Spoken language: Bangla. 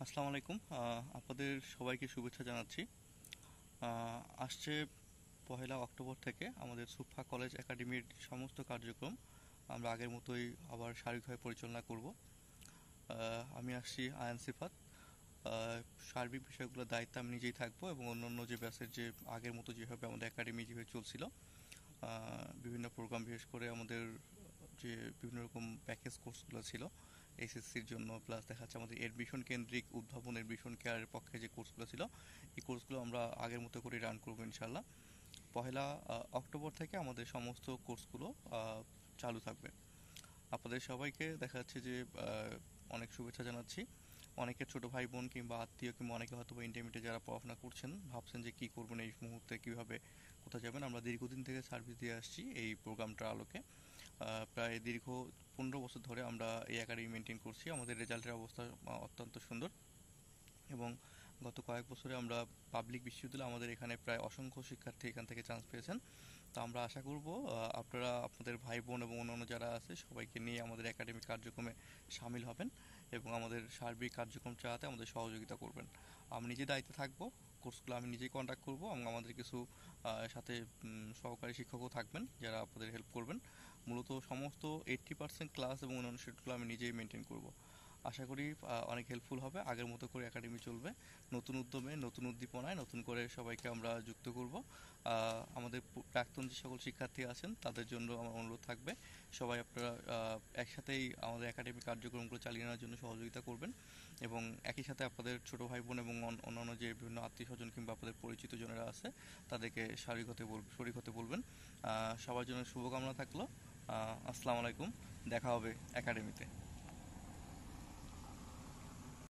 আসসালামু আলাইকুম। আপনাদের সবাইকে শুভেচ্ছা জানাচ্ছি। আসছে 1 অক্টোবর থেকে আমাদের সুফা কলেজ একাডেমির সমস্ত কার্যক্রম আমরা আগের মতোই আবার সার্বিকভাবে পরিচালনা করব। আমি আসছি আয়ান সিফাত। সার্বিক বিষয়গুলোর দায়িত্ব আমি নিজেই থাকবো এবং অন্যান্য যে ব্যাচের যে আগের মতো যেভাবে আমাদের একাডেমি যেভাবে চলছিল, বিভিন্ন প্রোগ্রাম বিশেষ করে আমাদের যে বিভিন্ন রকম প্যাকেজ কোর্সগুলো ছিল এসএসসির জন্য, প্লাস দেখা যাচ্ছে আমাদের এডমিশন কেন্দ্রিক উদ্ভাবন এডমিশন কেয়ারের পক্ষে যে কোর্সগুলো ছিল এই কোর্সগুলো আমরা আগের মতো করে রান করবো ইনশাল্লাহ। 1 অক্টোবর থেকে আমাদের সমস্ত কোর্সগুলো চালু থাকবে। আপনাদের সবাইকে দেখা যাচ্ছে যে অনেক শুভেচ্ছা জানাচ্ছি। অনেকের ছোট ভাই বোন কিংবা আত্মীয় কিংবা অনেকে হয়তো ইন্টারমিডিয়েটে যারা পড়াশোনা করছেন ভাবছেন যে কী করবেন এই মুহূর্তে, কীভাবে কোথায় যাবেন। আমরা দীর্ঘদিন থেকে সার্ভিস দিয়ে আসছি এই প্রোগ্রামটার আলোকে। প্রায় দীর্ঘ 15 বছর ধরে আমরা এই একাডেমি মেনটেন করছি। আমাদের রেজাল্টের অবস্থা অত্যন্ত সুন্দর এবং গত কয়েক বছরে আমরা পাবলিক বিশ্ববিদ্যালয়ে আমাদের এখানে প্রায় অসংখ্য শিক্ষার্থী এখান থেকে চান্স পেয়েছেন। তো আমরা আশা করব আপনারা আপনাদের ভাই বোন এবং অন্যান্য যারা আছে সবাইকে নিয়ে আমাদের একাডেমিক কার্যক্রমে সামিল হবেন এবং আমাদের সার্বিক কার্যক্রম চালাতে আমাদের সহযোগিতা করবেন। আমি নিজে দায়িত্বে থাকব, কোর্সগুলো আমি নিজেই কন্ডাক্ট করব এবং আমাদের কিছু সাথে সহকারী শিক্ষকও থাকবেন যারা আপনাদের হেল্প করবেন। মূলত সমস্ত 80% ক্লাস এবং অন্যান্য শিটগুলো আমি নিজেই মেনটেন করব। আশা করি অনেক হেল্পফুল হবে। আগের মতো করে একাডেমি চলবে, নতুন উদ্যমে নতুন উদ্দীপনায় নতুন করে সবাইকে আমরা যুক্ত করব। আমাদের প্রাক্তন যে সকল শিক্ষার্থী আছেন তাদের জন্য আমার অনুরোধ থাকবে সবাই আপনারা একসাথেই আমাদের একাডেমিক কার্যক্রমগুলো চালিয়ে নেওয়ার জন্য সহযোগিতা করবেন এবং একই সাথে আপনাদের ছোট ভাই বোন এবং অন্যান্য যে বিভিন্ন আত্মীয় স্বজন কিংবা আপনাদের পরিচিত জনেরা আছে তাদেরকে শরিক হতে বলবেন। সবার জন্য শুভকামনা থাকলো। আসসালামু আলাইকুম, দেখা হবে একাডেমিতে।